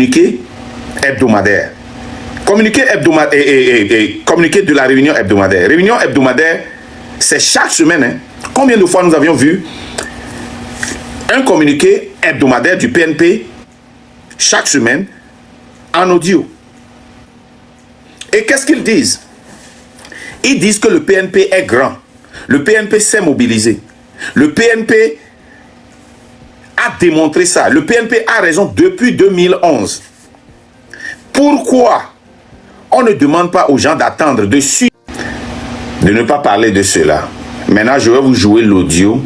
communiqué hebdomadaire. Communiqué hebdomadaire et communiqué de la réunion hebdomadaire. Réunion hebdomadaire, c'est chaque semaine. Hein. Combien de fois nous avions vu un communiqué hebdomadaire du PNP chaque semaine en audio? Et qu'est-ce qu'ils disent? Ils disent que le PNP est grand. Le PNP s'est mobilisé. Le PNP a démontré ça. Le PNP a raison depuis 2011. Pourquoi on ne demande pas aux gens d'attendre dessus, de ne pas parler de cela? Maintenant, je vais vous jouer l'audio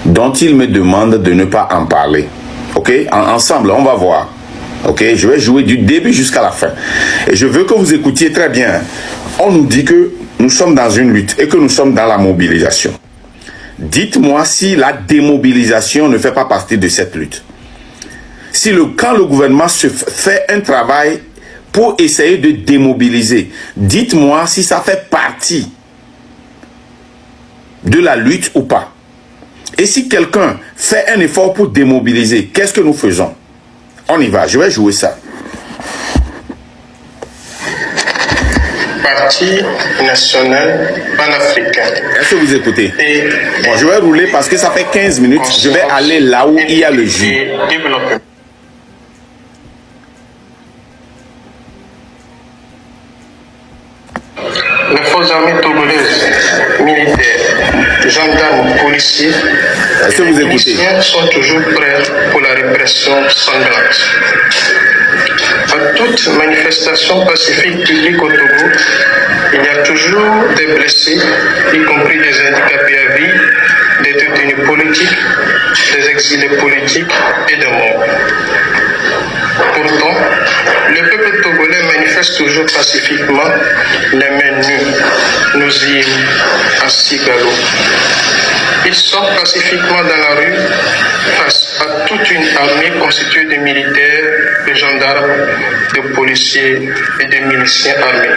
dont il me demande de ne pas en parler. Ok? Ensemble, on va voir. Ok? Je vais jouer du début jusqu'à la fin. Et je veux que vous écoutiez très bien. On nous dit que nous sommes dans une lutte et que nous sommes dans la mobilisation. Dites-moi si la démobilisation ne fait pas partie de cette lutte. Si quand le gouvernement se fait un travail pour essayer de démobiliser, dites-moi si ça fait partie de la lutte ou pas. Et si quelqu'un fait un effort pour démobiliser, qu'est-ce que nous faisons? On y va, je vais jouer ça. Parti national panafricain. Est-ce que vous écoutez? Bon, je vais rouler parce que ça fait 15 minutes. Je vais aller là où il y a le jus. Les forces armées togolaises, militaires, gendarmes, policiers, est-ce que vous écoutez? Sont toujours prêts pour la répression sanglante. À toute manifestation pacifique publique au Togo, il y a toujours des blessés, y compris des handicapés à vie, des détenus politiques, des exilés politiques et des morts. Pourtant, le peuple togolais manifeste toujours pacifiquement, les mains nues, nauséeux, assis galop. Ils sortent pacifiquement dans la rue face à toute une armée constituée de militaires, de gendarmes, de policiers et de miliciens armés.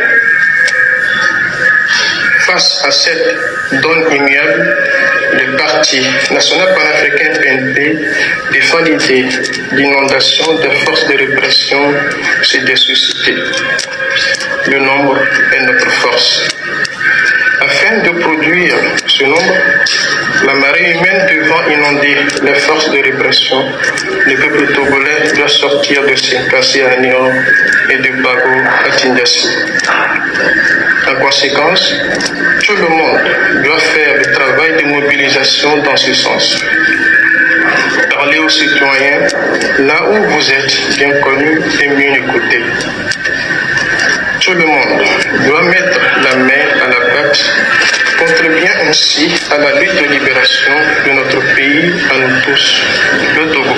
Face à cette donne immuable, le Parti national panafricain PNP défend l'idée d'inondation des forces de répression se susciter. Le nombre est notre force. Afin de produire ce nombre, la marée humaine devant inonder les forces de répression, le peuple togolais doit sortir de Sinkasi à Niort et de Bago à Tindassi. En conséquence, tout le monde doit faire le travail de mobilisation dans ce sens. Parlez aux citoyens là où vous êtes bien connus et mieux écoutés. Tout le monde doit mettre la main à la pâte, contribuant ainsi à la lutte de libération de notre pays, à nous tous, le Togo.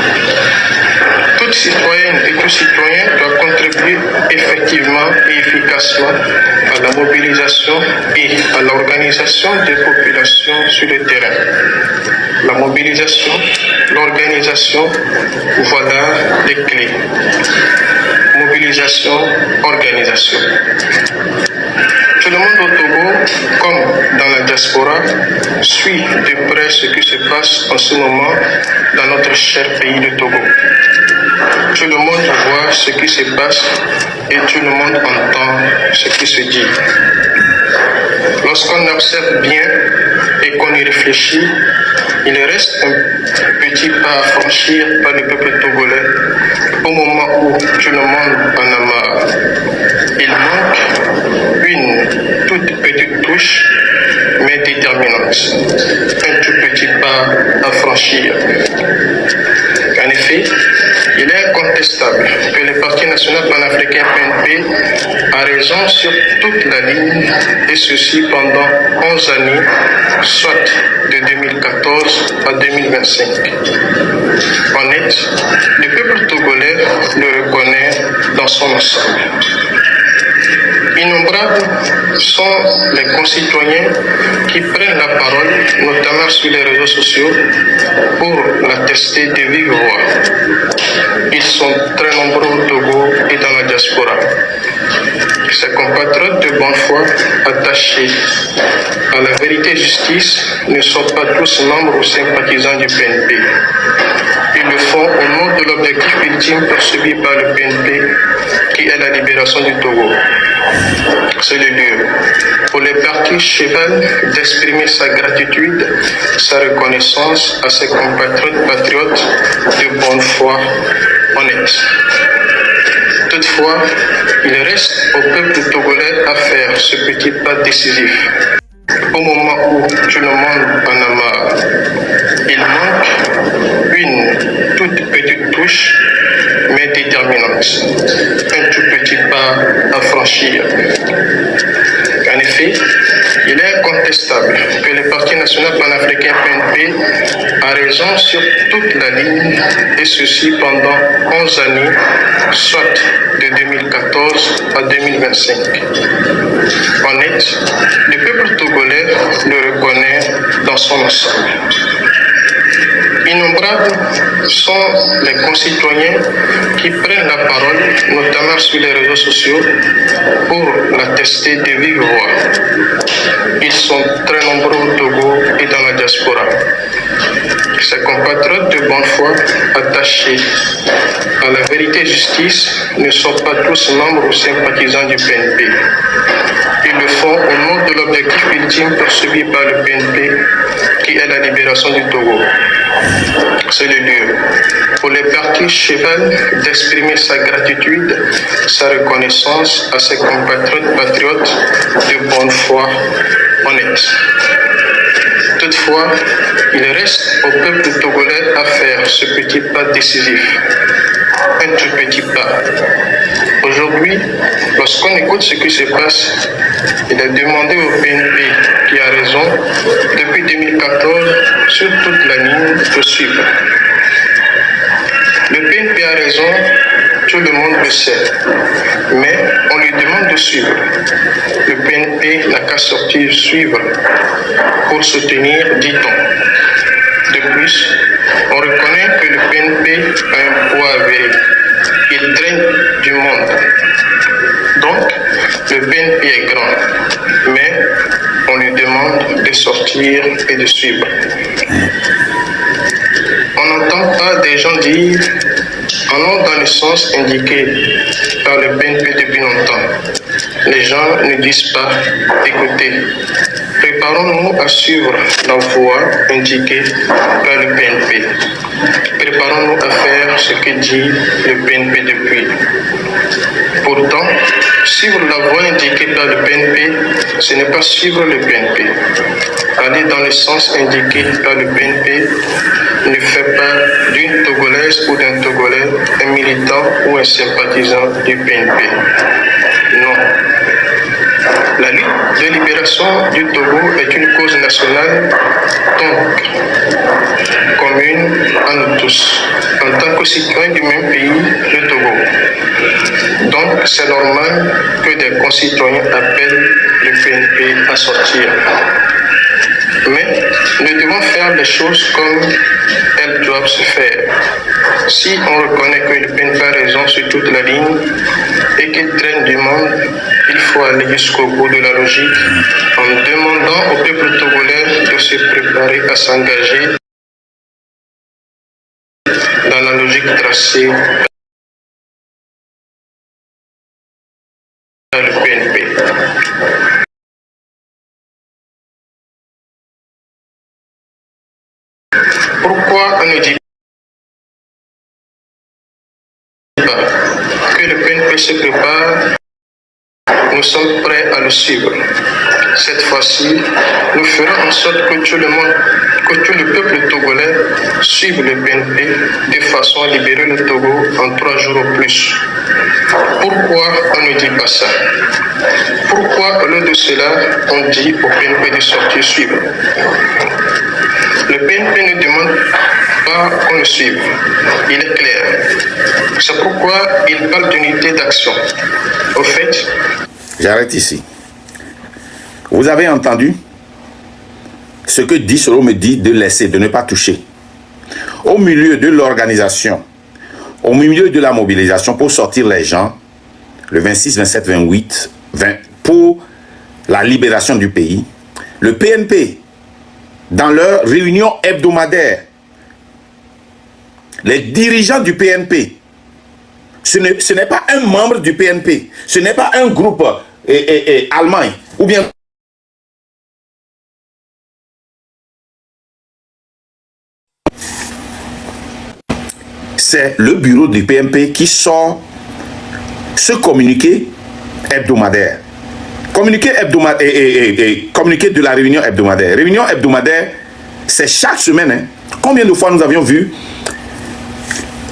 Toute citoyenne et tout citoyen doit contribuer effectivement et efficacement à la mobilisation et à l'organisation des populations sur le terrain. La mobilisation, l'organisation, voilà les clés. Mobilisation, organisation. Tout le monde au Togo, comme dans la diaspora, suit de près ce qui se passe en ce moment dans notre cher pays de Togo. Tout le monde voit ce qui se passe et tout le monde entend ce qui se dit. Lorsqu'on observe bien et qu'on y réfléchit, il reste un petit pas à franchir par le peuple togolais au moment où tout le monde en a marre. Il manque une toute petite touche, mais déterminante. Un tout petit pas à franchir. En effet, il est incontestable que le Parti national panafricain PNP a raison sur toute la ligne, et ceci pendant 11 années, soit de 2014 à 2025. En net, le peuple togolais le reconnaît dans son ensemble. Innombrables sont les concitoyens qui prennent la parole, notamment sur les réseaux sociaux, pour l'attester de vive voix. Ils sont très nombreux au Togo et dans la diaspora. Ses compatriotes de bonne foi attachés à la vérité et justice ne sont pas tous membres ou sympathisants du PNP. Ils le font au nom de l'objectif ultime poursuivi par le PNP, qui est la libération du Togo. C'est le lieu pour les partis cheval d'exprimer sa gratitude, sa reconnaissance à ses compatriotes patriotes de bonne foi honnête. Toutefois, il reste au peuple togolais à faire ce petit pas décisif. Au moment où tout le monde en a marre, il manque une toute petite touche, mais déterminante. Un tout petit pas à franchir. En effet, il est incontestable que le Parti national panafricain PNP a raison sur toute la ligne, et ceci pendant 11 années, soit de 2014 à 2025. En net, le peuple togolais le reconnaît dans son ensemble. Innombrables sont les concitoyens qui prennent la parole, notamment sur les réseaux sociaux, pour l'attester de vive voix. Ils sont très nombreux au Togo et dans la diaspora. Ses compatriotes de bonne foi attachés à la vérité et justice ne sont pas tous membres ou sympathisants du PNP. Ils le font au nom de l'objectif ultime poursuivi par le PNP, qui est la libération du Togo. C'est le lieu pour les partis cheval d'exprimer sa gratitude, sa reconnaissance à ses compatriotes patriotes de bonne foi honnête. Toutefois, il reste au peuple togolais à faire ce petit pas décisif. Un tout petit pas. Aujourd'hui, lorsqu'on écoute ce qui se passe, il est demandé au PNP, qui a raison, depuis 2014, sur toute la ligne, de suivre. Le PNP a raison, tout le monde le sait, mais on lui demande de suivre. Le PNP n'a qu'à sortir suivre pour soutenir, dit-on. De plus, on reconnaît que le PNP a un poids avéré. Il traîne du monde. Donc, le PNP est grand, mais on lui demande de sortir et de suivre. On n'entend pas des gens dire en allant dans le sens indiqué par le PNP depuis longtemps. Les gens ne disent pas écoutez. Préparons-nous à suivre la voie indiquée par le PNP. Préparons-nous à faire ce que dit le PNP depuis. Pourtant, suivre la voie indiquée par le PNP, ce n'est pas suivre le PNP. Aller dans le sens indiqué par le PNP ne fait pas d'une Togolaise ou d'un Togolais un militant ou un sympathisant du PNP. Non. La lutte de libération du Togo est une cause nationale, donc commune à nous tous, en tant que citoyens du même pays, le Togo. Donc c'est normal que des concitoyens appellent le PNP à sortir. Mais nous devons faire les choses comme elles doivent se faire. Si on reconnaît que le PNP a raison sur toute la ligne et qu'il traîne du monde, il faut aller jusqu'au bout de la logique en demandant au peuple togolais de se préparer à s'engager dans la logique tracée par le PNP. Pourquoi on ne dit pas que le PNP se prépare? Nous sommes prêts à le suivre. Cette fois-ci, nous ferons en sorte que tout le monde, que tout le peuple togolais suive le PNP de façon à libérer le Togo en 3 jours au plus. Pourquoi on ne dit pas ça? Pourquoi au lieu de cela, on dit au PNP de sortir suivre? Le PNP ne demande pas qu'on le suive. Il est clair. C'est pourquoi il parle d'unité d'action. Au fait, j'arrête ici. Vous avez entendu ce que Dissolo me dit de laisser, de ne pas toucher. Au milieu de l'organisation, au milieu de la mobilisation pour sortir les gens, le 26, 27, 28 pour la libération du pays, le PNP, dans leur réunion hebdomadaire, les dirigeants du PNP, ce n'est pas un membre du PNP, ce n'est pas un groupe allemand, ou bien c'est le bureau du PNP qui sort ce communiqué hebdomadaire. Communiqué hebdomadaire et communiqué de la réunion hebdomadaire. Réunion hebdomadaire, c'est chaque semaine. Hein. Combien de fois nous avions vu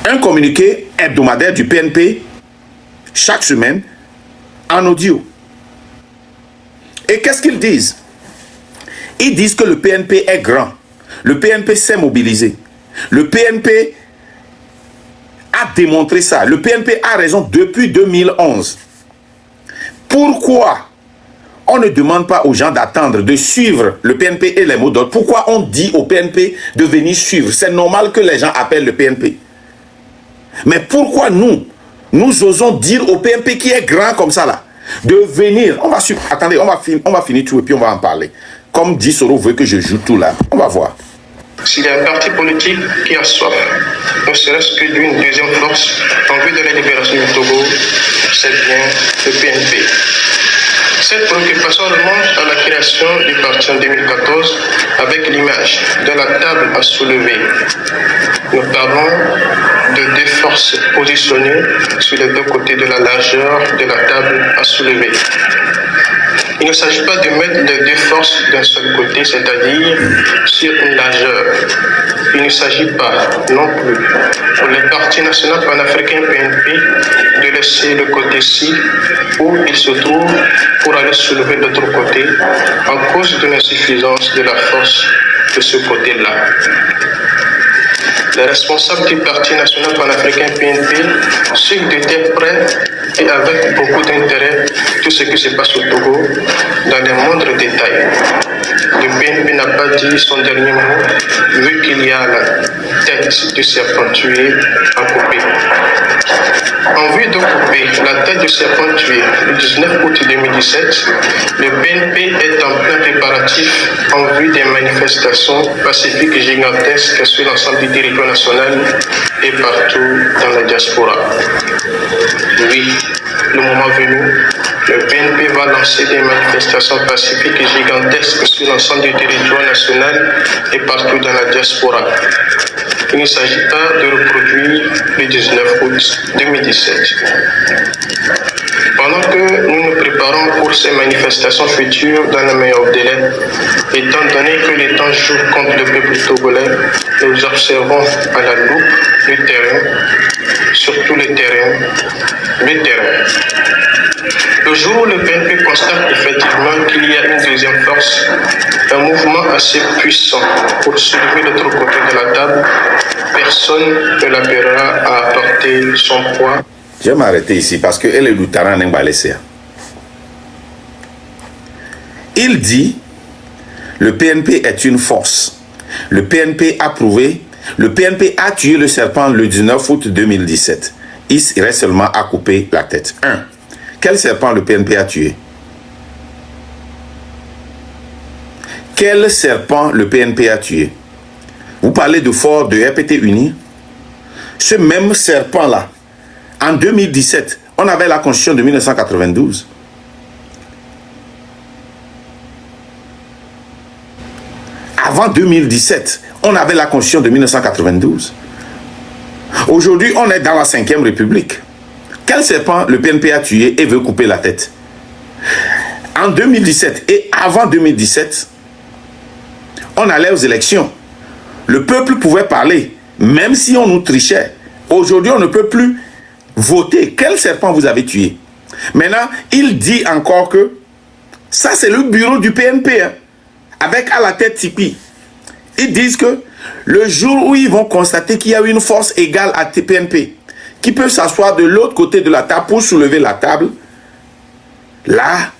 un communiqué hebdomadaire du PNP chaque semaine en audio? Et qu'est-ce qu'ils disent? Ils disent que le PNP est grand. Le PNP s'est mobilisé. Le PNP a démontré ça. Le PNP a raison depuis 2011. Pourquoi on ne demande pas aux gens d'attendre, de suivre le PNP et les mots d'ordre? Pourquoi on dit au PNP de venir suivre? C'est normal que les gens appellent le PNP. Mais pourquoi nous osons dire au PNP qui est grand comme ça là, de venir? Attendez, on va finir tout et puis on va en parler. Comme dit Soro veut que je joue tout là. On va voir. S'il y a un parti politique qui a soif, ne serait-ce que d'une deuxième force en vue de la libération du Togo, c'est bien le PNP. Cette préoccupation remonte à la création du parti en 2014 avec l'image de la table à soulever. Nous parlons de deux forces positionnées sur les deux côtés de la largeur de la table à soulever. Il ne s'agit pas de mettre les deux forces d'un seul côté, c'est-à-dire sur une largeur. Il ne s'agit pas non plus pour les partis nationaux panafricains PNP de laisser le côté-ci où ils se trouvent pour aller soulever l'autre côté en cause de l'insuffisance de la force de ce côté-là. Les responsables du Parti national panafricain PNP suivent de très près et avec beaucoup d'intérêt tout ce qui se passe au Togo dans les moindres détails. Le PNP n'a pas dit son dernier mot vu qu'il y a la tête du serpent tué à couper. En vue de couper la tête du serpent tué le 19 août 2017, le PNP est en plein préparatif en vue des manifestations pacifiques et gigantesques sur l'ensemble du territoire national et partout dans la diaspora. Oui, le moment venu, le PNP va lancer des manifestations pacifiques et gigantesques sur l'ensemble du territoire national et partout dans la diaspora. Il ne s'agit pas de reproduire le 19 août 2017. Pendant que nous nous préparons pour ces manifestations futures dans le meilleur délai, étant donné que les temps jouent contre le peuple togolais, nous observons à la loupe le terrain, surtout le terrain. Le jour où le PNP constate effectivement qu'il y a une deuxième force, un mouvement assez puissant pour soulever l'autre côté de la table, personne ne l'appellera à apporter son poids. Je vais m'arrêter ici parce que elle est Loutara N'Engbalesea. Il dit le PNP est une force. Le PNP a prouvé, le PNP a tué le serpent le 19 août 2017. Il reste seulement à couper la tête. 1. Quel serpent le PNP a tué? Quel serpent le PNP a tué? Vous parlez de fort de RPT Uni. Ce même serpent-là, en 2017, on avait la constitution de 1992. Avant 2017, on avait la constitution de 1992. Aujourd'hui, on est dans la 5e République. Quel serpent le PNP a tué et veut couper la tête? En 2017 et avant 2017, on allait aux élections. Le peuple pouvait parler, même si on nous trichait. Aujourd'hui, on ne peut plus voter. Quel serpent vous avez tué? Maintenant, il dit encore que ça, c'est le bureau du PNP, hein, avec à la tête Tipi. Ils disent que le jour où ils vont constater qu'il y a une force égale à TPNP, qui peut s'asseoir de l'autre côté de la table pour soulever la table, là,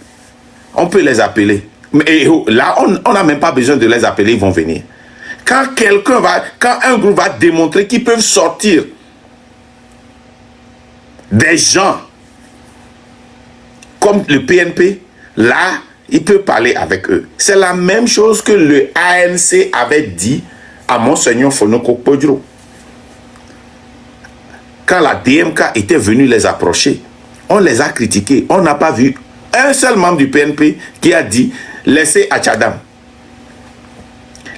on peut les appeler. Mais là, on n'a même pas besoin de les appeler, ils vont venir. Quand un groupe va démontrer qu'ils peuvent sortir des gens comme le PNP, là, il peut parler avec eux. C'est la même chose que le ANC avait dit à Monseigneur Fonoko Podro. Quand la DMK était venue les approcher, on les a critiqués. On n'a pas vu un seul membre du PNP qui a dit laissez Achadam.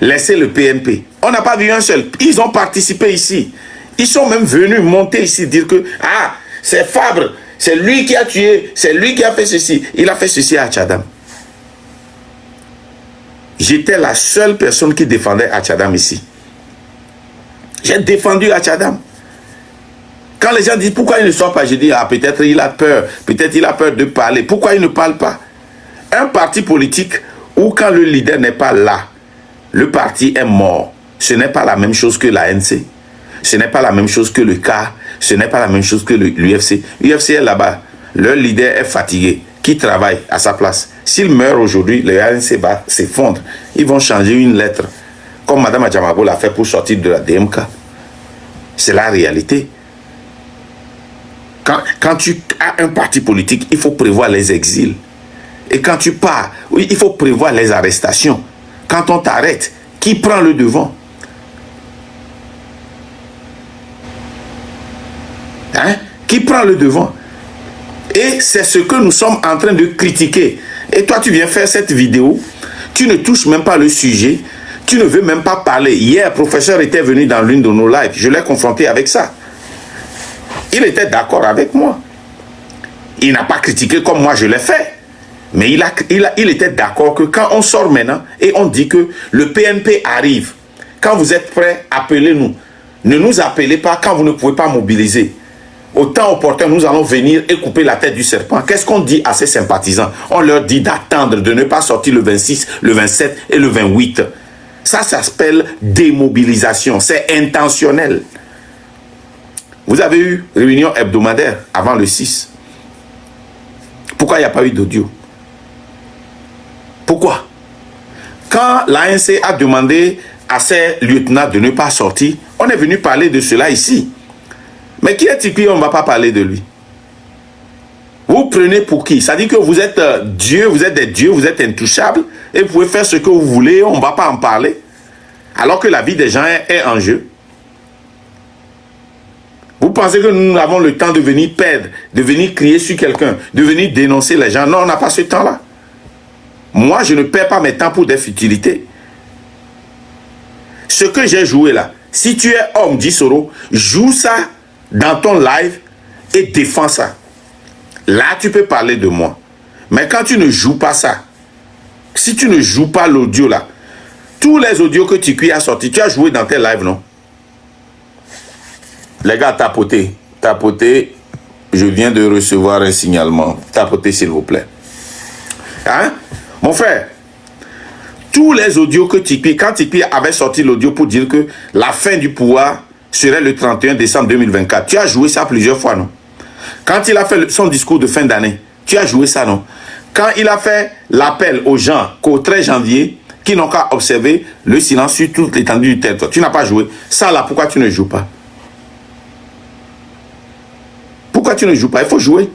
Laissez le PNP. On n'a pas vu un seul. Ils ont participé ici. Ils sont même venus monter ici dire que ah, c'est Fabre, c'est lui qui a tué, c'est lui qui a fait ceci. Il a fait ceci à Achadam. J'étais la seule personne qui défendait Achadam ici. J'ai défendu Achadam. Quand les gens disent pourquoi il ne sort pas, je dis ah, peut-être il a peur, peut-être il a peur de parler. Pourquoi il ne parle pas? Un parti politique où quand le leader n'est pas là, le parti est mort. Ce n'est pas la même chose que l'ANC. Ce n'est pas la même chose que le CAR. Ce n'est pas la même chose que l'UFC. L'UFC est là-bas. Leur leader est fatigué. Qui travaille à sa place? S'il meurt aujourd'hui, le ANC va s'effondrer. Ils vont changer une lettre. Comme Mme Adjamabo l'a fait pour sortir de la DMK. C'est la réalité. Quand tu as un parti politique, il faut prévoir les exils. Et quand tu pars, oui, il faut prévoir les arrestations. Quand on t'arrête, qui prend le devant? Hein? Qui prend le devant? Et c'est ce que nous sommes en train de critiquer. Et toi, tu viens faire cette vidéo, tu ne touches même pas le sujet, tu ne veux même pas parler. Hier, le professeur était venu dans l'une de nos lives, je l'ai confronté avec ça. Il était d'accord avec moi. Il n'a pas critiqué comme moi je l'ai fait. Mais il était d'accord que quand on sort maintenant et on dit que le PNP arrive, quand vous êtes prêts, appelez-nous. Ne nous appelez pas quand vous ne pouvez pas mobiliser. Au temps opportun, nous allons venir et couper la tête du serpent. Qu'est-ce qu'on dit à ces sympathisants? On leur dit d'attendre, de ne pas sortir le 26, le 27 et le 28. Ça s'appelle démobilisation. C'est intentionnel. Vous avez eu réunion hebdomadaire avant le 6. Pourquoi il n'y a pas eu d'audio? Pourquoi? Quand l'ANC a demandé à ses lieutenants de ne pas sortir, on est venu parler de cela ici. Mais qui est Tikwi? On ne va pas parler de lui. Vous prenez pour qui? Ça dit que vous êtes Dieu, vous êtes des dieux, vous êtes intouchables et vous pouvez faire ce que vous voulez, on ne va pas en parler. Alors que la vie des gens est en jeu. Vous pensez que nous avons le temps de venir perdre, de venir crier sur quelqu'un, de venir dénoncer les gens? Non, on n'a pas ce temps-là. Moi, je ne perds pas mes temps pour des futilités. Ce que j'ai joué là, si tu es homme, dit Soro, joue ça dans ton live et défends ça. Là, tu peux parler de moi. Mais quand tu ne joues pas ça, si tu ne joues pas l'audio là, tous les audios que Tikwi a sortis, tu as joué dans tes lives, non? Les gars, tapotez. Tapotez. Je viens de recevoir un signalement. Tapotez, s'il vous plaît. Hein? Mon frère, tous les audios que Tikwi, quand Tikwi avait sorti l'audio pour dire que la fin du pouvoir serait le 31 décembre 2024, tu as joué ça plusieurs fois, non? Quand il a fait son discours de fin d'année, tu as joué ça, non? Quand il a fait l'appel aux gens qu'au 13 janvier, qui n'ont qu'à observer le silence sur toute l'étendue du territoire, tu n'as pas joué. Ça là, pourquoi tu ne joues pas? Pourquoi tu ne joues pas? Il faut jouer.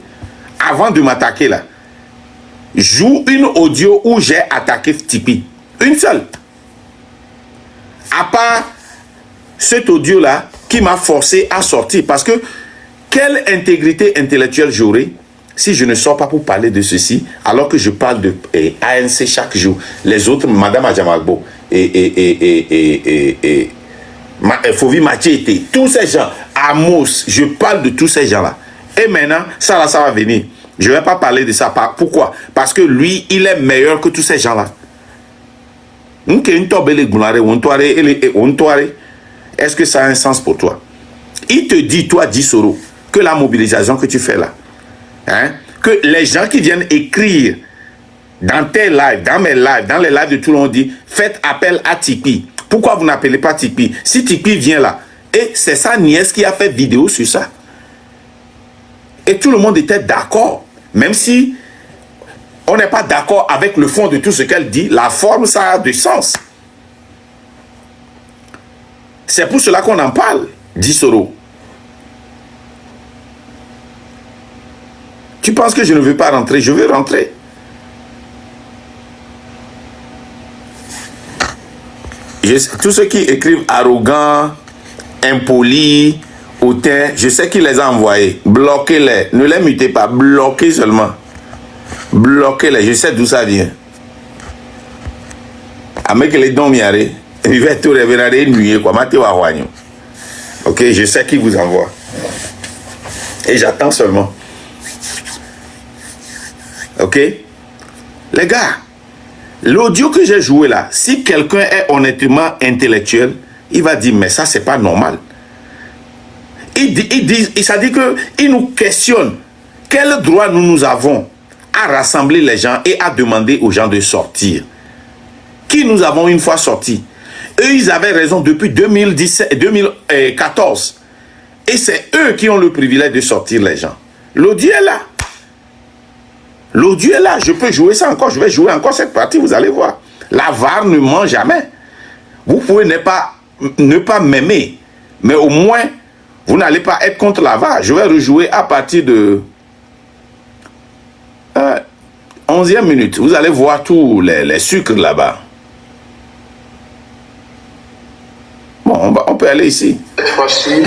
Avant de m'attaquer là, joue une audio où j'ai attaqué Tikwi. Une seule. À part cet audio là qui m'a forcé à sortir. Parce que quelle intégrité intellectuelle j'aurai si je ne sors pas pour parler de ceci alors que je parle de ANC chaque jour. Les autres, Mme Adjamabo Fovi Machete, tous ces gens, Amos, je parle de tous ces gens-là. Et maintenant, ça va venir. Je ne vais pas parler de ça. Pourquoi? Parce que lui, il est meilleur que tous ces gens-là. Est-ce que ça a un sens pour toi? Il te dit, toi, dit Soro, que la mobilisation que tu fais là, hein, que les gens qui viennent écrire dans tes lives, dans mes lives, dans les lives de tout le monde, dit, faites appel à Tikwi. Pourquoi vous n'appelez pas Tikwi? Si Tikwi vient là, et c'est sa nièce qui a fait vidéo sur ça. Et tout le monde était d'accord. Même si on n'est pas d'accord avec le fond de tout ce qu'elle dit, la forme, ça a du sens. C'est pour cela qu'on en parle, dit Soro. Tu penses que je ne veux pas rentrer? Je veux rentrer. Tous ceux qui écrivent arrogant, impoli, hautain, je sais qui les a envoyés. Bloquez-les. Ne les mutez pas. Bloquez seulement. Bloquez-les. Je sais d'où ça vient. Avec les dons miaré, il va tout révéler nuit quoi. Ok, je sais qui vous envoie. Et j'attends seulement. Ok? Les gars, l'audio que j'ai joué là, si quelqu'un est honnêtement intellectuel, il va dire, mais ça, c'est pas normal. Ça dit qu'il nous questionne. Quel droit nous avons à rassembler les gens et à demander aux gens de sortir? Qui nous avons une fois sortis? Eux, ils avaient raison depuis 2014. Et c'est eux qui ont le privilège de sortir les gens. L'audio est là. L'audio est là. Je peux jouer ça encore. Je vais jouer encore cette partie. Vous allez voir. La VAR ne ment jamais. Vous pouvez ne pas m'aimer. Mais au moins, vous n'allez pas être contre la VAR. Je vais rejouer à partir de 11e minute. Vous allez voir tous les sucres là-bas. Bon, on peut aller ici. Cette fois-ci,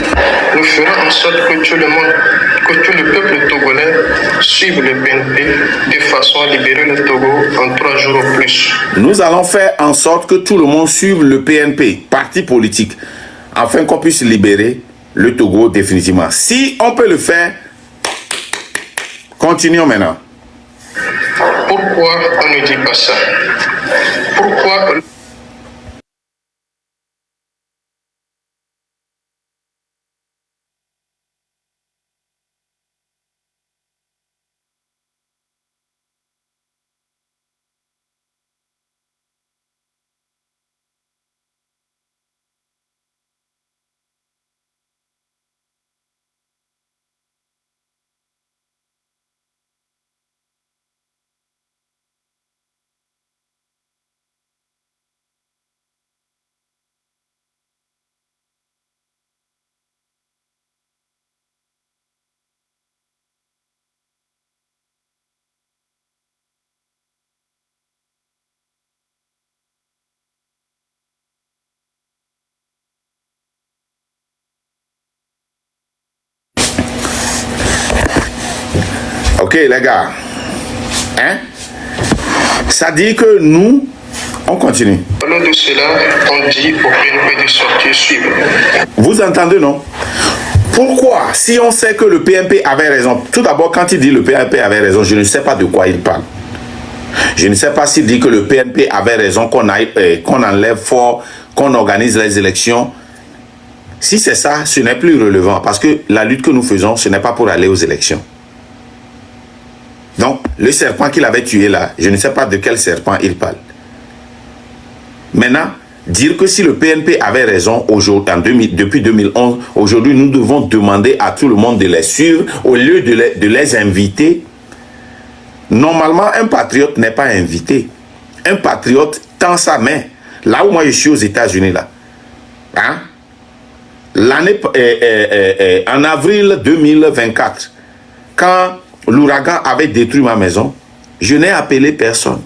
nous ferons en sorte que tout le monde, que tout le peuple togolais suive le PNP de façon à libérer le Togo en 3 jours ou plus. Nous allons faire en sorte que tout le monde suive le PNP, parti politique, afin qu'on puisse libérer le Togo définitivement. Si on peut le faire, continuons maintenant. Pourquoi on ne dit pas ça? Pourquoi Ok les gars, hein? Ça dit que nous, on continue. Au nom de cela, on dit au PNP de sortir suivre. Vous entendez, non? Pourquoi? Si on sait que le PNP avait raison, tout d'abord quand il dit le PNP avait raison, je ne sais pas de quoi il parle. Je ne sais pas s'il dit que le PNP avait raison, qu'on enlève fort, qu'on organise les élections. Si c'est ça, ce n'est plus relevant parce que la lutte que nous faisons, ce n'est pas pour aller aux élections. Donc, le serpent qu'il avait tué là, je ne sais pas de quel serpent il parle. Maintenant, dire que si le PNP avait raison depuis 2011, aujourd'hui nous devons demander à tout le monde de les suivre au lieu de les inviter. Normalement, un patriote n'est pas invité. Un patriote tend sa main. Là où moi je suis aux États-Unis là, hein? En avril 2024, quand l'ouragan avait détruit ma maison, je n'ai appelé personne.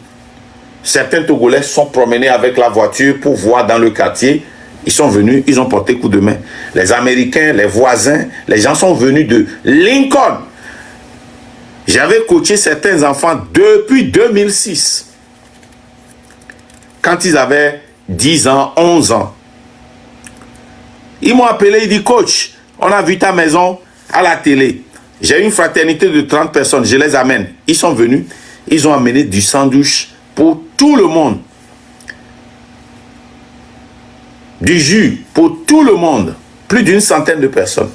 Certains Togolais sont promenés avec la voiture pour voir dans le quartier. Ils sont venus, ils ont porté coup de main. Les Américains, les voisins, les gens sont venus de Lincoln. J'avais coaché certains enfants depuis 2006. Quand ils avaient 10 ans, 11 ans. Ils m'ont appelé, ils disent, coach, on a vu ta maison à la télé. J'ai une fraternité de 30 personnes, je les amène. Ils sont venus, ils ont amené du sandwich pour tout le monde. Du jus pour tout le monde. Plus d'une centaine de personnes.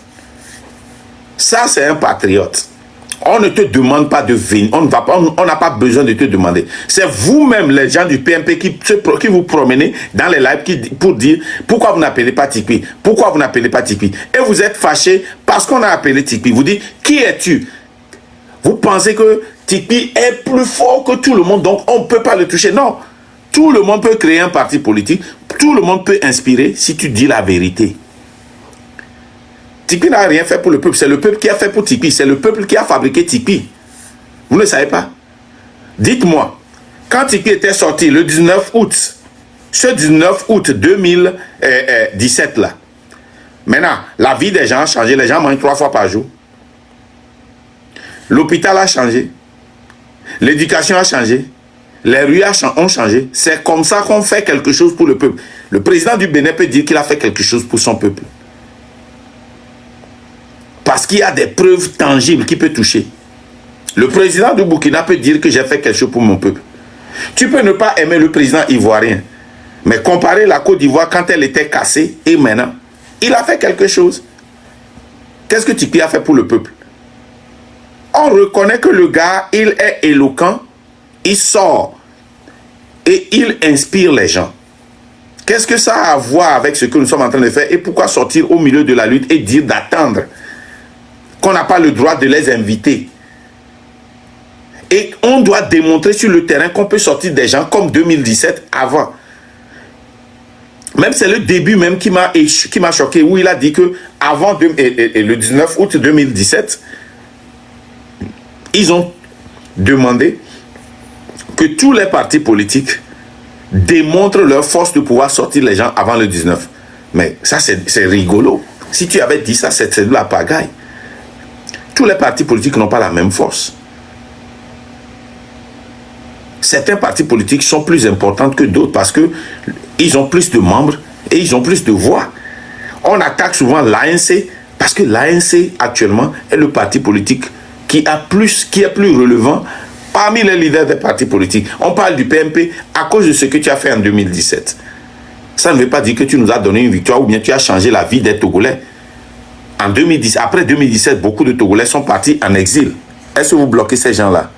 Ça, c'est un patriote. On ne te demande pas de venir. On n'a pas besoin de te demander. C'est vous-même, les gens du PNP, qui vous promenez dans les lives pour dire pourquoi vous n'appelez pas Tikpi. Pourquoi vous n'appelez pas Tikpi. Et vous êtes fâché parce qu'on a appelé Tikpi. Vous dites, qui es-tu? Vous pensez que Tikpi est plus fort que tout le monde, donc on ne peut pas le toucher. Non. Tout le monde peut créer un parti politique. Tout le monde peut inspirer si tu dis la vérité. Tikpi n'a rien fait pour le peuple. C'est le peuple qui a fait pour Tikpi. C'est le peuple qui a fabriqué Tikpi. Vous ne savez pas? Dites-moi, quand Tikpi était sorti le 19 août, ce 19 août 2017 là, maintenant, la vie des gens a changé, les gens mangent 3 fois par jour. L'hôpital a changé, l'éducation a changé, les rues ont changé. C'est comme ça qu'on fait quelque chose pour le peuple. Le président du Bénin peut dire qu'il a fait quelque chose pour son peuple. Parce qu'il y a des preuves tangibles qu'il peut toucher. Le président du Burkina peut dire que j'ai fait quelque chose pour mon peuple. Tu peux ne pas aimer le président ivoirien, mais comparer la Côte d'Ivoire quand elle était cassée et maintenant, il a fait quelque chose. Qu'est-ce que Tikpi a fait pour le peuple? On reconnaît que le gars, il est éloquent, il sort et il inspire les gens. Qu'est-ce que ça a à voir avec ce que nous sommes en train de faire et pourquoi sortir au milieu de la lutte et dire d'attendre qu'on n'a pas le droit de les inviter? Et on doit démontrer sur le terrain qu'on peut sortir des gens comme 2017 avant. Même c'est le début même qui m'a choqué, où il a dit que avant le 19 août 2017, ils ont demandé que tous les partis politiques démontrent leur force de pouvoir sortir les gens avant le 19. Mais ça, c'est rigolo. Si tu avais dit ça, c'est de la pagaille. Tous les partis politiques n'ont pas la même force. Certains partis politiques sont plus importants que d'autres parce qu'ils ont plus de membres et ils ont plus de voix. On attaque souvent l'ANC parce que l'ANC actuellement est le parti politique qui est plus relevant parmi les leaders des partis politiques. On parle du PMP à cause de ce que tu as fait en 2017. Ça ne veut pas dire que tu nous as donné une victoire ou bien tu as changé la vie des Togolais. En 2010, après 2017, beaucoup de Togolais sont partis en exil. Est-ce que vous bloquez ces gens-là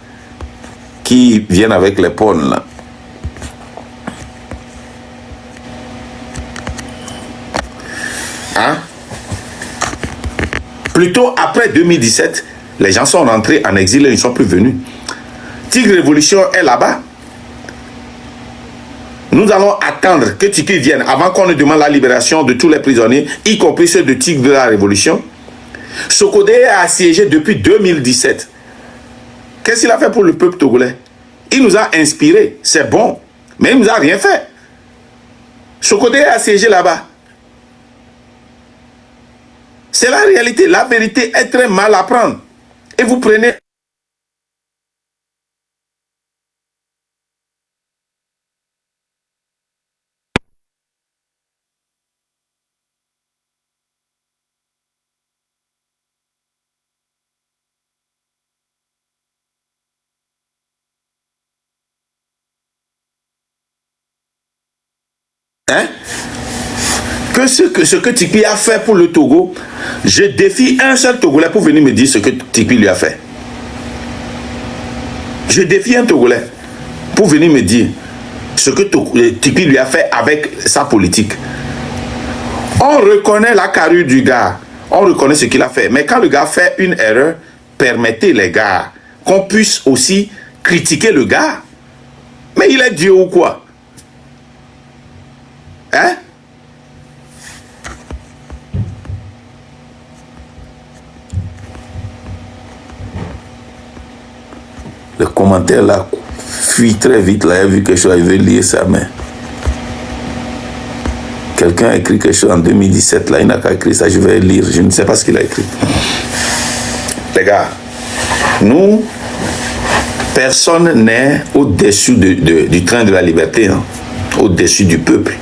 qui viennent avec les pônes là? Hein? Plutôt après 2017, les gens sont rentrés en exil et ils ne sont plus venus. Tigre Révolution est là-bas. Nous allons attendre que Tikpi vienne avant qu'on ne demande la libération de tous les prisonniers, y compris ceux de Tigre de la Révolution. Sokodé est assiégé depuis 2017. Qu'est-ce qu'il a fait pour le peuple togolais? Il nous a inspirés, c'est bon, mais il ne nous a rien fait. Sokodé est assiégé là-bas. C'est la réalité. La vérité est très mal à prendre. Et vous prenez... Hein? Que ce que Tikpi a fait pour le Togo, je défie un seul Togolais pour venir me dire ce que Tikpi lui a fait. Je défie un Togolais pour venir me dire ce que Tikpi lui a fait avec sa politique. On reconnaît la carrure du gars, on reconnaît ce qu'il a fait. Mais quand le gars fait une erreur, permettez les gars qu'on puisse aussi critiquer le gars. Mais il est Dieu ou quoi? Hein? Le commentaire là fuit très vite là, il a vu quelque chose, il veut lire ça, mais quelqu'un a écrit quelque chose en 2017 là, il n'a qu'à écrire ça, je vais lire, je ne sais pas ce qu'il a écrit. Les gars, nous, personne n'est au-dessus du train de la liberté, hein, au-dessus du peuple.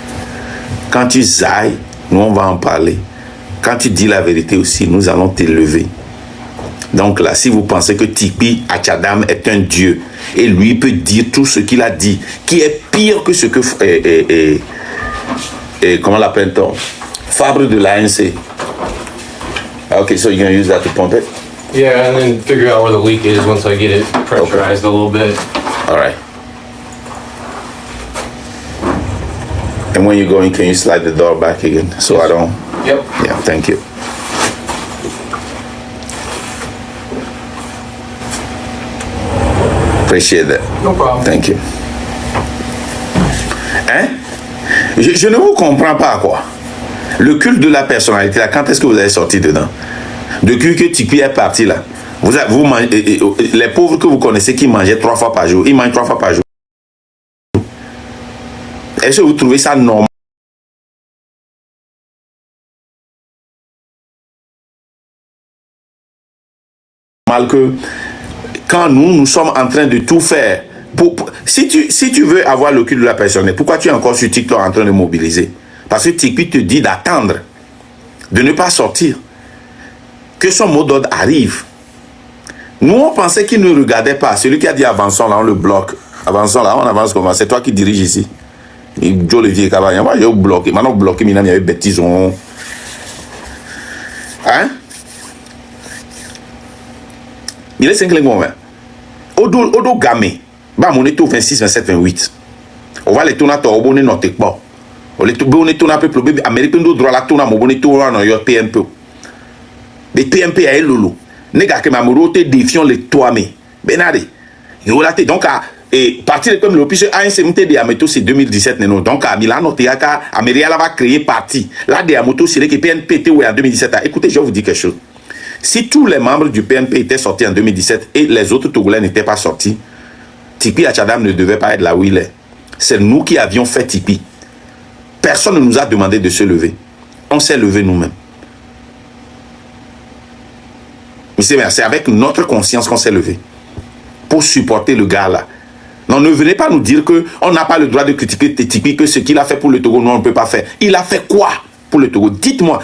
Quand tu zailles, nous on va en parler. Quand tu dis la vérité aussi, nous allons t'élever. Donc là, si vous pensez que Tikpi Achadam est un dieu, et lui peut dire tout ce qu'il a dit, qui est pire que ce que... comment l'appelle-t-on? Fabre de l'ANC. Okay, so you're going to use that to pump it? Yeah, and then figure out where the leak is once I get it pressurized a little bit. All right. And when you're going, can you slide the door back again? So I don't... Yep. Yeah, thank you. Appreciate that. No problem. Thank you. Hein? Je ne vous comprends pas, quoi. Le culte de la personnalité, là, quand est-ce que vous avez sorti dedans? Depuis que Tikpi est parti, là, Vous mangez, les pauvres que vous connaissez qui mangeaient 3 fois par jour, ils mangent 3 fois par jour. Est-ce que vous trouvez ça normal que quand nous sommes en train de tout faire si tu veux avoir le cul de la personne, pourquoi tu es encore sur TikTok en train de mobiliser? Parce que TikTok te dit d'attendre, de ne pas sortir, que son mot d'ordre arrive. Nous, on pensait qu'il ne regardait pas. Celui qui a dit avançons là, on le bloque. Avançons là, on avance comment? C'est toi qui dirige ici. Joe Levier Cavagna, moi j'ai bloqué. Maintenant bloqué, maintenant il y a eu bêtises. Hein? Il est 5 mois. Odo Gamé. Bah, mon éto 26, 27, 28. On va les tourner à toi, on va notre pas. On les tourner à peu près. Américain de droit la tourner à mon bonito dans your PNP. Les PNP à Lolo. Nega que ma morote défiant les toi mais. Benade. Donc et partir comme l'option ANCMT de Ameto c'est 2017 non. Donc à Milano Théaka Amélia va créer parti. Là de Amoto c'est que PNP était en 2017. Écoutez, je vais vous dire quelque chose. Si tous les membres du PNP étaient sortis en 2017 et les autres Togolais n'étaient pas sortis, Tipi Achadam ne devait pas être là où il est. C'est nous qui avions fait Tipi. Personne ne nous a demandé de se lever. On s'est levé nous-mêmes. C'est avec notre conscience qu'on s'est levé. Pour supporter le gars là. Non, ne venez pas nous dire qu'on n'a pas le droit de critiquer Tipi, que ce qu'il a fait pour le Togo, nous on ne peut pas faire. Il a fait quoi pour le Togo? Dites-moi.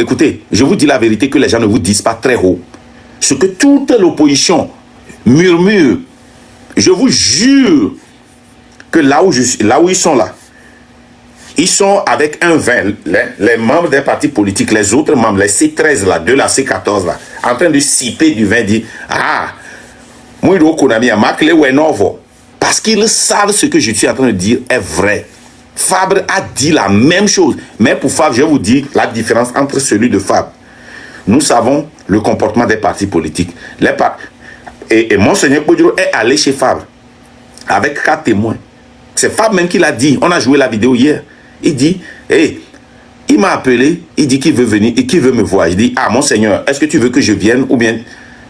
Écoutez, je vous dis la vérité que les gens ne vous disent pas très haut. Ce que toute l'opposition murmure, je vous jure que là où ils sont là, ils sont avec un 20, les membres des partis politiques, les autres membres, les C13 là, de la C14 là, en train de siper du vin, dit parce qu'ils savent ce que je suis en train de dire est vrai. Fabre a dit la même chose. Mais pour Fabre, je vais vous dire la différence entre celui de Fabre. Nous savons le comportement des partis politiques. Et Monseigneur Kodjiro est allé chez Fabre avec 4 témoins. C'est Fabre même qui l'a dit. On a joué la vidéo hier. Il dit, il m'a appelé, il dit qu'il veut venir et qu'il veut me voir. Je dis, Monseigneur, est-ce que tu veux que je vienne ou bien...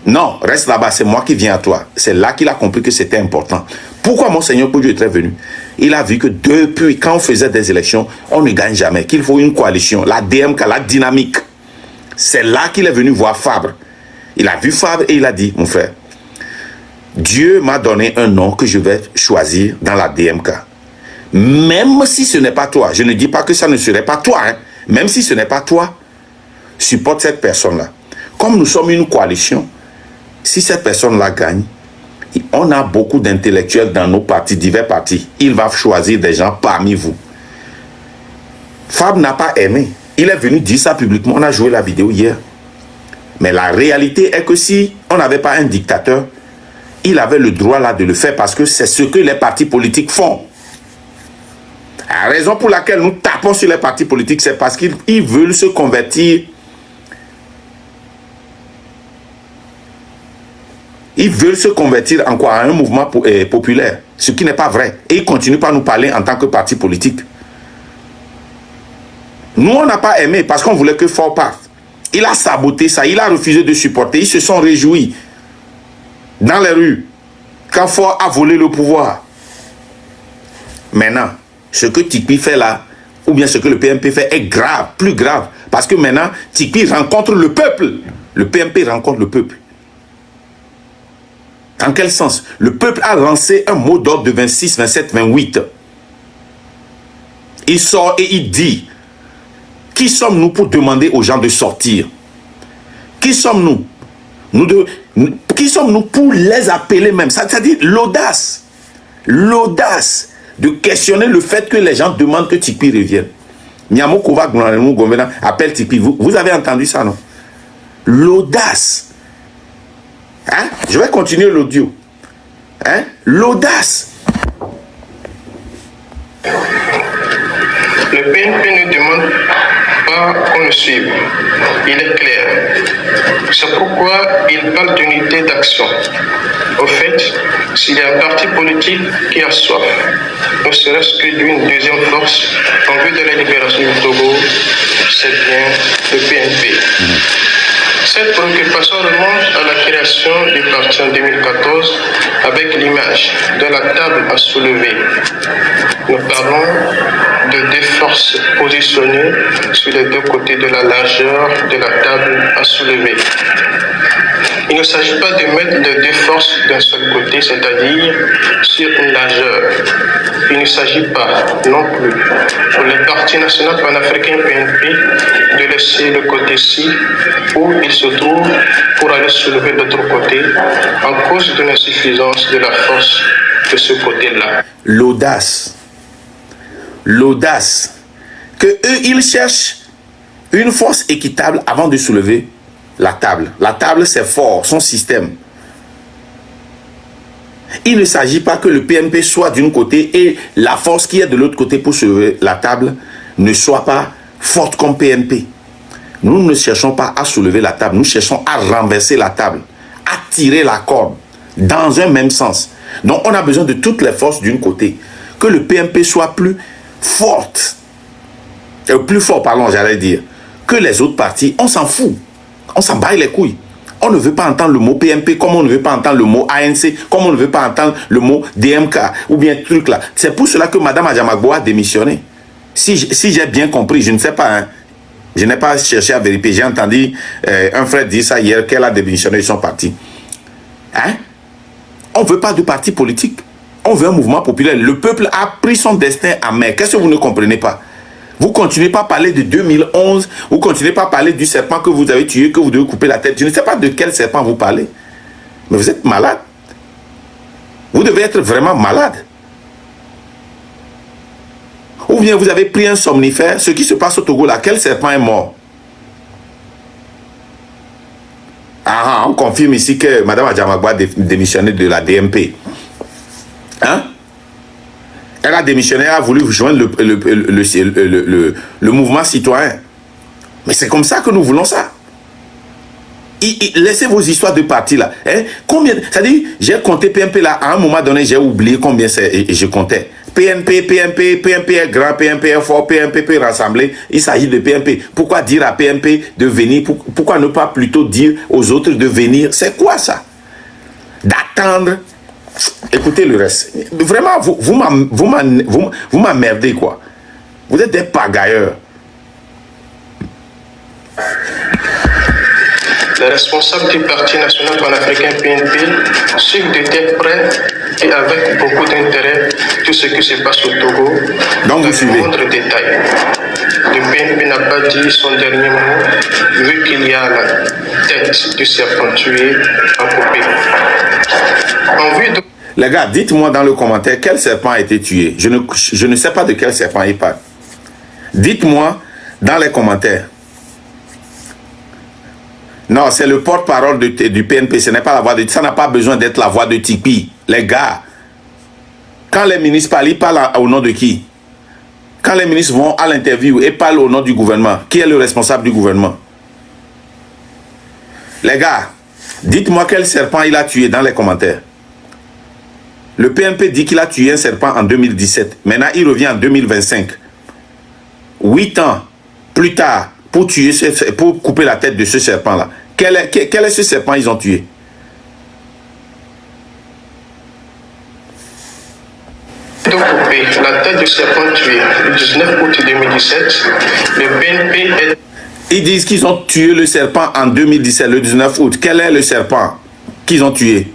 Non, reste là-bas, c'est moi qui viens à toi. C'est là qu'il a compris que c'était important. Pourquoi Monseigneur Kodjiro est venu? Il a vu que depuis, quand on faisait des élections, on ne gagne jamais, qu'il faut une coalition, la DMK, la dynamique. C'est là qu'il est venu voir Fabre. Il a vu Fabre et il a dit, mon frère, Dieu m'a donné un nom que je vais choisir dans la DMK. Même si ce n'est pas toi, je ne dis pas que ça ne serait pas toi, hein. Même si ce n'est pas toi, supporte cette personne-là. Comme nous sommes une coalition, si cette personne-là gagne, on a beaucoup d'intellectuels dans nos partis, divers partis. Il va choisir des gens parmi vous. Fabre n'a pas aimé. Il est venu dire ça publiquement. On a joué la vidéo hier. Mais la réalité est que si on n'avait pas un dictateur, il avait le droit là de le faire parce que c'est ce que les partis politiques font. La raison pour laquelle nous tapons sur les partis politiques, c'est parce qu'ils veulent se convertir. Ils veulent se convertir en quoi? À un mouvement populaire, ce qui n'est pas vrai. Et ils continuent par nous parler en tant que parti politique. Nous, on n'a pas aimé parce qu'on voulait que Fort parte. Il a saboté ça, il a refusé de supporter. Ils se sont réjouis dans les rues quand Fort a volé le pouvoir. Maintenant, ce que Tipi fait là, ou bien ce que le PMP fait est grave, plus grave. Parce que maintenant, Tipi rencontre le peuple. Le PMP rencontre le peuple. En quel sens? Le peuple a lancé un mot d'ordre de 26, 27, 28. Il sort et il dit, qui sommes-nous pour demander aux gens de sortir? Qui sommes-nous? Qui sommes-nous pour les appeler même? C'est-à-dire l'audace. L'audace de questionner le fait que les gens demandent que Tipi revienne. Nyamo Kova Gouvernement appelle Tipi. Vous avez entendu ça, non? L'audace. Hein? Je vais continuer l'audio. Hein? L'audace. Le PNP ne demande pas qu'on le suive. Il est clair. C'est pourquoi il parle d'unité d'action. Au fait, s'il y a un parti politique qui a soif, ne serait-ce que d'une deuxième force en vue de la libération du Togo, c'est bien le PNP. Cette préoccupation remonte à la création du parti en 2014 avec l'image de la table à soulever. Nous parlons de deux forces positionnées sur les deux côtés de la largeur de la table à soulever. Il ne s'agit pas de mettre les deux forces d'un seul côté, c'est-à-dire sur une largeur. Il ne s'agit pas non plus pour le Parti national panafricain PNP de laisser le côté-ci où il se trouve pour aller soulever l'autre côté en cause de l'insuffisance de la force de ce côté-là. L'audace que eux ils cherchent une force équitable avant de soulever la table. La table c'est fort, son système. Il ne s'agit pas que le PNP soit d'un côté et la force qui est de l'autre côté pour soulever la table ne soit pas forte comme PNP. Nous ne cherchons pas à soulever la table, nous cherchons à renverser la table, à tirer la corde dans un même sens. Donc on a besoin de toutes les forces d'un côté. Que le PNP soit plus forte, plus fort, pardon, j'allais dire, que les autres partis. On s'en fout, on s'en bat les couilles. On ne veut pas entendre le mot PNP comme on ne veut pas entendre le mot ANC, comme on ne veut pas entendre le mot DMK ou bien truc là. C'est pour cela que Mme Adjamagbo a démissionné. Si j'ai bien compris, je ne sais pas, hein. Je n'ai pas cherché à vérifier. J'ai entendu un frère dire ça hier, qu'elle a démissionné de son parti. Hein? On ne veut pas de parti politique. On veut un mouvement populaire. Le peuple a pris son destin en main. Qu'est-ce que vous ne comprenez pas? Vous continuez pas à parler de 2011. Vous continuez pas à parler du serpent que vous avez tué, que vous devez couper la tête. Je ne sais pas de quel serpent vous parlez. Mais vous êtes malade. Vous devez être vraiment malade. Ou bien vous avez pris un somnifère. Ce qui se passe au Togo là, quel serpent est mort? Ah, on confirme ici que Mme Adjamagbo a démissionné de la DMP. Hein? Elle a démissionné, elle a voulu joindre le mouvement citoyen. Mais c'est comme ça que nous voulons ça. Laissez vos histoires de parti là. Hein? Combien? C'est-à-dire, j'ai compté PNP là, à un moment donné, j'ai oublié combien c'est et je comptais. PNP est grand, PNP est fort, PNP peut rassembler. Il s'agit de PNP. Pourquoi dire à PNP de venir? Pourquoi ne pas plutôt dire aux autres de venir? C'est quoi ça? D'attendre. Écoutez le reste. Vraiment, vous m'emmerdez quoi. Vous êtes des pagailleurs. Les responsables du Parti national panafricain PNP suivent de très près et avec beaucoup d'intérêt tout ce qui se passe au Togo. Donc vous suivez. Dans le détail. Le PNP n'a pas dit son dernier mot vu qu'il y a la tête du serpent tué en coupé. En vue de... Les gars, dites-moi dans le commentaire quel serpent a été tué. Je ne sais pas de quel serpent il parle. Dites-moi dans les commentaires. Non, c'est le porte-parole du PNP. Ce n'est pas la voix de... Ça n'a pas besoin d'être la voix de Tipeee. Les gars, quand les ministres parlent, ils parlent au nom de qui? Quand les ministres vont à l'interview et parlent au nom du gouvernement, qui est le responsable du gouvernement? Les gars, dites-moi quel serpent il a tué dans les commentaires. Le PNP dit qu'il a tué un serpent en 2017. Maintenant, il revient en 2025. 8 ans plus tard, pour couper la tête de ce serpent-là. Quel est ce serpent qu'ils ont tué? De couper la tête du serpent tué le 19 août 2017, le PNP est... Ils disent qu'ils ont tué le serpent en 2017, le 19 août. Quel est le serpent qu'ils ont tué?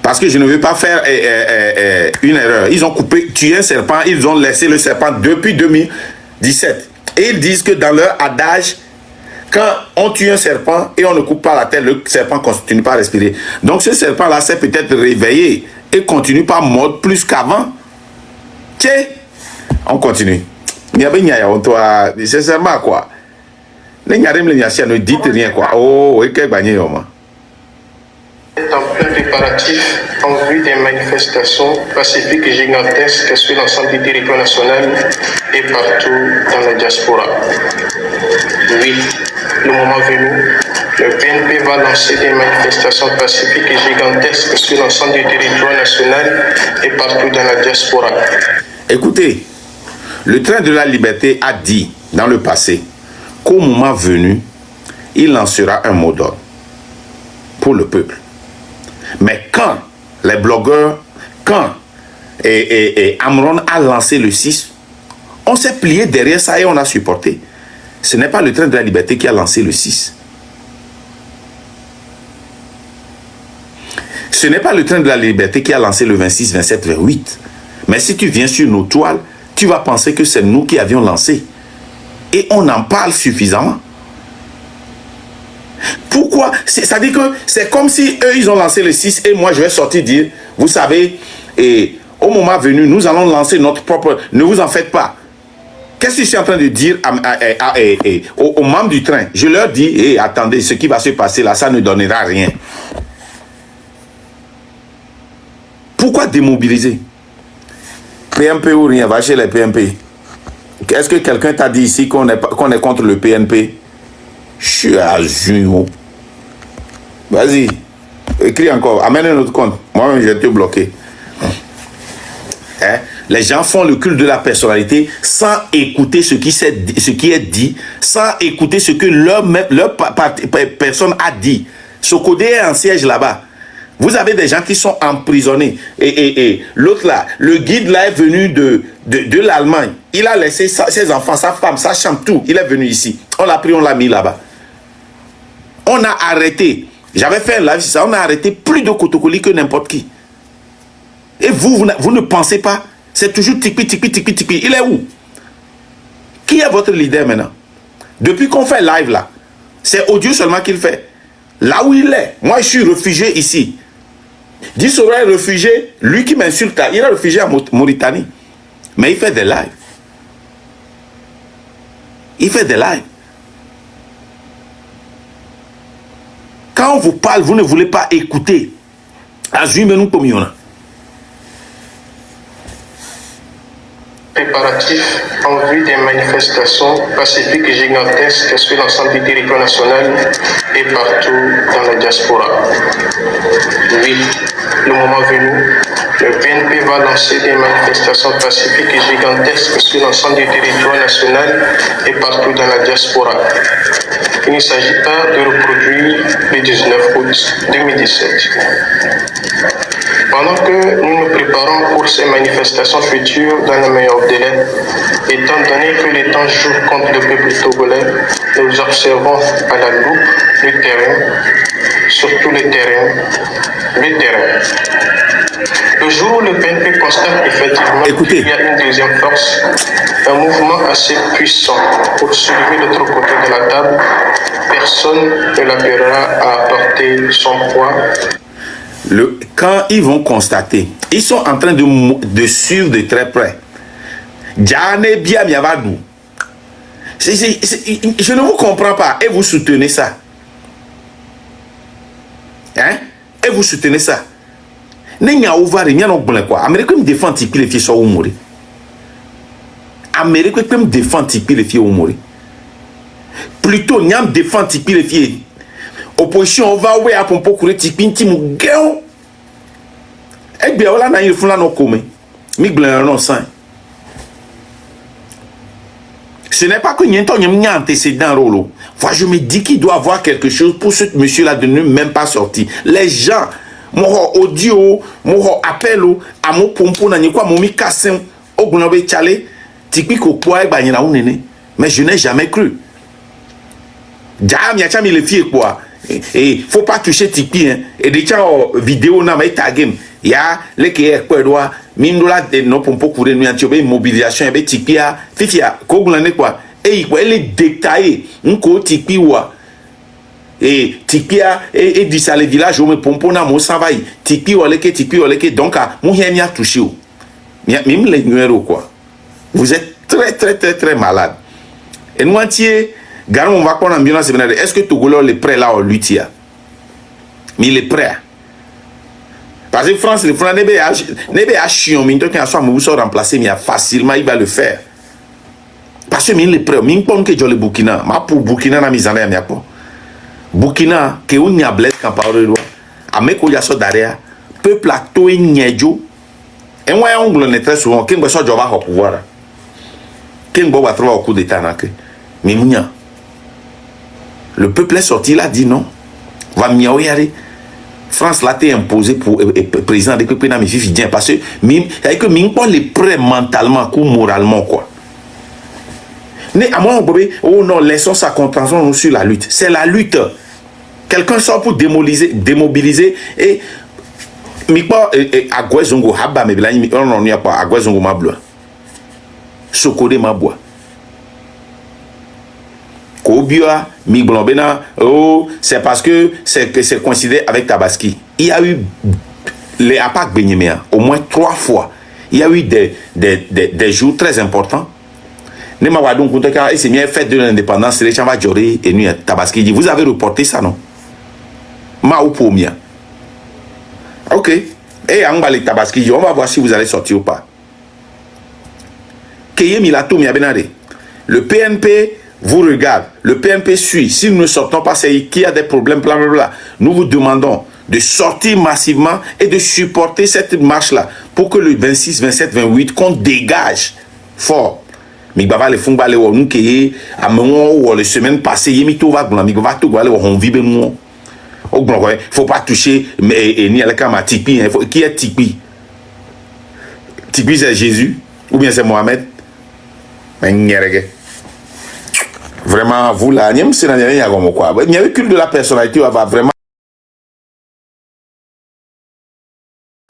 Parce que je ne veux pas faire une erreur. Ils ont tué un serpent, ils ont laissé le serpent depuis 2017. Et ils disent que dans leur adage, quand on tue un serpent et on ne coupe pas la tête, le serpent ne continue pas à respirer. Donc ce serpent-là s'est peut-être réveillé et continue pas à mordre plus qu'avant. Tiens, on continue. C'est seulement quoi. Ne dites rien quoi. Oh, et quel bagné, homme. Est en plein préparatif en vue des manifestations pacifiques et gigantesques sur l'ensemble du territoire national et partout dans la diaspora. Oui, le moment venu, le PNP va lancer des manifestations pacifiques et gigantesques sur l'ensemble du territoire national et partout dans la diaspora. Écoutez, le train de la liberté a dit dans le passé qu'au moment venu, il lancera un mot d'ordre pour le peuple. Mais quand les blogueurs, quand Amron a lancé le 6, on s'est plié derrière ça et on a supporté. Ce n'est pas le train de la liberté qui a lancé le 6. Ce n'est pas le train de la liberté qui a lancé le 26, 27, 28. Mais si tu viens sur nos toiles, tu vas penser que c'est nous qui avions lancé. Et on en parle suffisamment. Pourquoi? C'est-à-dire que c'est comme si eux, ils ont lancé le 6 et moi, je vais sortir dire, vous savez, et au moment venu, nous allons lancer notre propre... Ne vous en faites pas. Qu'est-ce que je suis en train de dire aux membres du train? Je leur dis, attendez, ce qui va se passer là, ça ne donnera rien. Pourquoi démobiliser? PNP ou rien, va chez les PNP. Est-ce que quelqu'un t'a dit ici qu'on est contre le PNP? Je suis à Junio. Vas-y, écris encore, amène un autre compte. Moi-même, je vais te bloquer. Hein? Les gens font le culte de la personnalité sans écouter ce qui est dit, sans écouter ce que leur personne a dit. Sokode est en siège là-bas. Vous avez des gens qui sont emprisonnés. Et l'autre là, le guide là est venu de l'Allemagne. Il a laissé ses enfants, sa femme, sa chambre, tout. Il est venu ici. On l'a pris, on l'a mis là-bas. On a arrêté. J'avais fait un live sur ça. On a arrêté plus de Kotokoli que n'importe qui. Et vous ne pensez pas. C'est toujours Tikpi. Il est où? Qui est votre leader maintenant? Depuis qu'on fait live là, c'est audio seulement qu'il fait. Là où il est, moi je suis réfugié ici. Dissoro est réfugié, lui qui m'insulte, il est réfugié en Mauritanie. Mais il fait des lives. Il fait des lives. Quand on vous parle, vous ne voulez pas écouter. Préparatifs en vue des manifestations pacifiques et gigantesques sur l'ensemble du territoire national et partout dans la diaspora. Oui, le moment venu, le PNP va lancer des manifestations pacifiques et gigantesques sur l'ensemble du territoire national et partout dans la diaspora. Il ne s'agit pas de reproduire le 19 août 2017. Pendant que nous nous préparons pour ces manifestations futures dans le meilleur délai, étant donné que les temps jouent contre le peuple togolais, nous observons à la loupe le terrain, surtout le terrain. Le jour où le PNP constate effectivement qu'il y a une deuxième force, un mouvement assez puissant pour soulever l'autre côté de la table, personne ne l'appellera à apporter son poids. Quand ils vont constater, ils sont en train de suivre de très près. Je ne vous comprends pas. Et vous soutenez ça. Hein? Et vous soutenez ça. Amérique me défend Tipi les filles sont mourir. Amérique me défend Tipi les filles mourir. Plutôt, n'y a défend Tipi les filles. Opposition, on va ouais à pompo courir Tipi Timou girl. Et bien voilà na il faut la no come. Mi blanc non sang. Ce n'est pas que n'y a antécédent rolo. Enfin, je me dis qu'il doit avoir quelque chose pour ce monsieur-là de ne même pas sortir. Les gens, mon audio, mon appel, à mon pompo, n'a ni quoi, mon mi cassé, au gounobe chale, typique au poids, mais je n'ai jamais cru. Jam, y a jamais les filles quoi. Et faut pas toucher Tipeee, hein. Et des gens vidéo n'a pas tagué. Il y a les qui est quoi doit mindola de no pompo courir nous antiobe mobilisation et Tipeee a fifia ko gulane quoi. Et il est détaillé nko Tipeee wa. Et Tipeee a et dit ça les villages où me pompo na mo savai. Tipeee ou les donc a mu a touché. Même les numéros quoi. Vous êtes très malade. Et nous entier Garou on va prendre l'ambiance. Est-ce que Togolo est prêt là au Lutia? Mais il est prêt. Parce que France, le France n'est pas chiant, mais il soit remplacé, mais facilement il va le faire. Parce que il est prêt. Il pense que je le Burkina. Ma pour Burkina na misana ya po. Burkina que on y a blesse quand parole loi. Ameko ya so derrière. Peuple a to nyejo. Et moi on glone très souvent. King Bosso Joba au pouvoir. King Boba trouve au coup d'état na que. Mimounia. Le peuple est sorti, il a dit non. Va miaoyare. France l'a été imposé pour président de Pépé Nami Fifidien. Parce que Mim pas les prêts mentalement ou moralement, quoi. Mais à moi, oh non, laissons sa concentration sur la lutte. C'est la lutte. Quelqu'un sort pour démobiliser et Mikpa Agwezongo Haba me bilani on n'y a pas Agwezongo Mabloa. Sokode Mabwa. Kobia Miglobena, oh, c'est parce que c'est coïncidé avec Tabaski. Il y a eu les APAC Benyemea au moins 3 fois. Il y a eu des jours très importants. Ne m'a donc compté car c'est bien fête de l'indépendance, les gens vont durer et nuit Tabaski dit vous avez reporté ça non? Ma ou pour mien. Ok. Et on va les Tabaski, on va voir si vous allez sortir ou pas. Le PNP vous regarde, le PNP suit. Si nous ne sortons pas, c'est qu'il y a des problèmes, blablabla. Nous vous demandons de sortir massivement et de supporter cette marche-là pour que le 26, 27, 28, qu'on dégage fort. Mais il va les fonds balé ou nous qui à moment les semaines passées, il tout va blanc, il va tout aller on vit ben faut pas toucher ni à la cama Tipeee. Qui est Tipeee? Tipeee c'est Jésus ou bien c'est Mohamed? Vraiment, vous là, il y a un culte de la personnalité, va vraiment.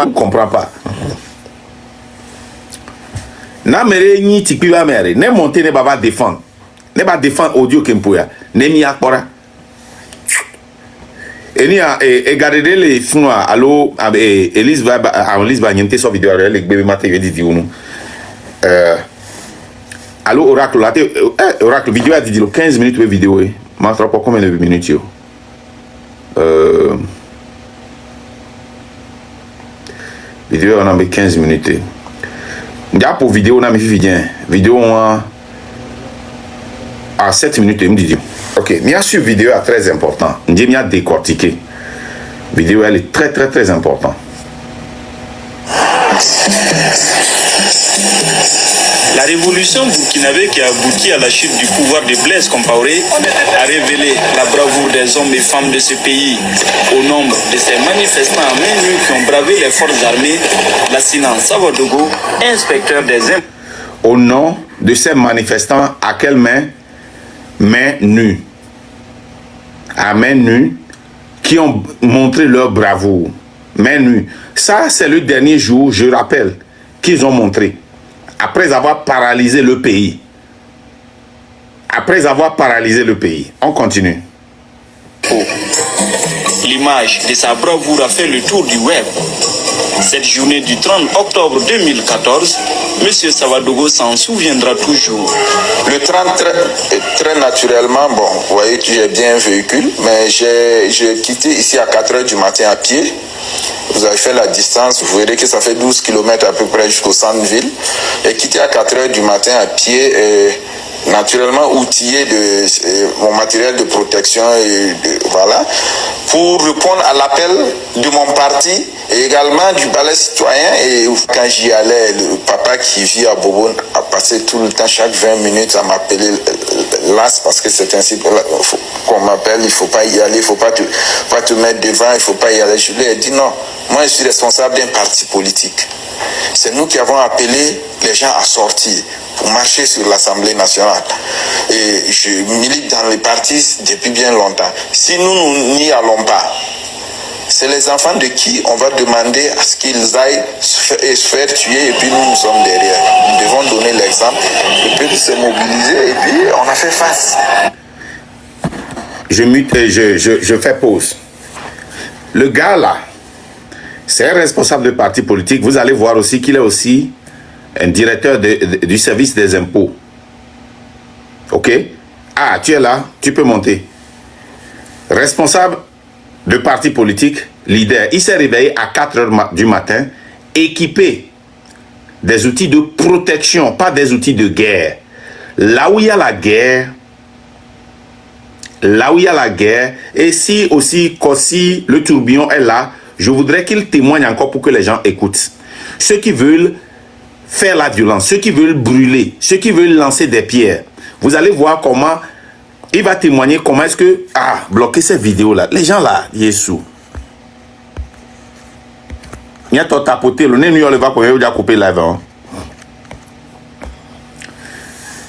On ne comprend pas. Na mere ni Tipeee va mere, ne monter ne va défendre. Ne va défendre audio Kempoya, ne mi akora. Et gardez les fonds allo Elise va niente sur vidéo les bébé maté dit nous allo oracle là oracle vidéo a dit 15 minutes de vidéo ma trop pas combien de minutes yo vidéo on a mis 15 minutes déjà pour vidéo on a mis vidéo à 7 minutes me dit. Ok, bien sûr, vidéo est très important. J'ai bien décortiqué. Vidéo, elle est très, très, très importante. La révolution burkinabé qui a abouti à la chute du pouvoir de Blaise Compaoré a révélé la bravoure des hommes et femmes de ce pays. Au nombre de ces manifestants à main nue qui ont bravé les forces armées, l'assassinat Savadogo, inspecteur des impôts. Au nom de ces manifestants, à quelle main? Main nue. À main nue, qui ont montré leur bravoure. Main nue. Ça, c'est le dernier jour, je rappelle, qu'ils ont montré. Après avoir paralysé le pays. Après avoir paralysé le pays. On continue. L'image de sa bravoure a fait le tour du web. Cette journée du 30 octobre 2014, M. Savadogo s'en souviendra toujours. Le 30, très naturellement, bon, vous voyez que j'ai bien un véhicule, mais j'ai quitté ici à 4 h du matin à pied. Vous avez fait la distance, vous verrez que ça fait 12 km à peu près jusqu'au centre-ville. J'ai quitté à 4 h du matin à pied, naturellement outillé de mon matériel de protection, voilà, pour répondre à l'appel de mon parti et également du balai citoyen. Et quand j'y allais, le papa qui vit à Bobon a passé tout le temps, chaque 20 minutes, à m'appeler l'AS, parce que c'est ainsi qu'on m'appelle, il ne faut pas y aller, il ne faut pas te mettre devant, il ne faut pas y aller. Je lui ai dit non, moi je suis responsable d'un parti politique. C'est nous qui avons appelé les gens à sortir pour marcher sur l'Assemblée nationale. Et je milite dans les partis depuis bien longtemps. Si nous n'y allons pas, c'est les enfants de qui on va demander à ce qu'ils aillent se faire tuer et puis nous sommes derrière. Nous devons donner l'exemple. Le peuple s'est mobilisé et puis on a fait face. Je fais pause. Le gars là, c'est un responsable de parti politique. Vous allez voir aussi qu'il est aussi un directeur du service des impôts. Ok? Ah, tu es là, tu peux monter. Responsable de parti politique, leader. Il s'est réveillé à 4 h du matin, équipé des outils de protection, pas des outils de guerre. Là où il y a la guerre, et si aussi Kossi, le tourbillon est là, je voudrais qu'il témoigne encore pour que les gens écoutent. Ceux qui veulent faire la violence, ceux qui veulent brûler, ceux qui veulent lancer des pierres, Vous allez voir comment il va témoigner comment est-ce que... Ah, bloquer ces vidéos-là. Les gens là, Yesu. Il y a ton tapoté, le nez, il va couper live. Hein.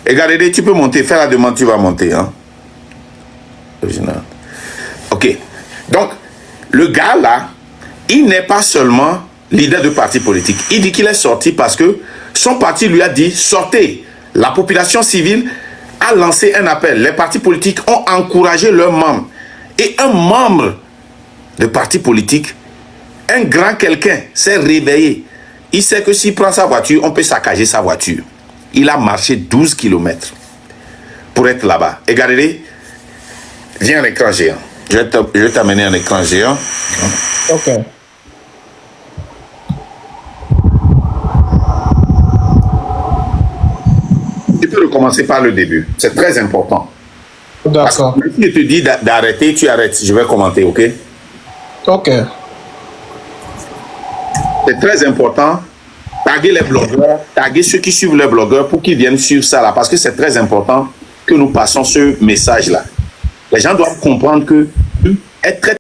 Et regardez, tu peux monter, faire la demande, tu vas monter. Hein. Ok. Donc, le gars là, il n'est pas seulement leader de parti politique. Il dit qu'il est sorti parce que son parti lui a dit sortez. La population civile a lancé un appel. Les partis politiques ont encouragé leurs membres. Et un membre de parti politique, un grand quelqu'un, s'est réveillé. Il sait que s'il prend sa voiture, on peut saccager sa voiture. Il a marché 12 km pour être là-bas. Et regardez, viens à l'écran géant. Je vais t'amener à un écran géant. Ok. Tu peux recommencer par le début. C'est très important. D'accord. Si je te dis d'arrêter, tu arrêtes. Je vais commenter, ok? Ok. C'est très important. Taguer les blogueurs, taguer ceux qui suivent les blogueurs pour qu'ils viennent suivre ça là. Parce que c'est très important que nous passons ce message là. Les gens doivent comprendre que être très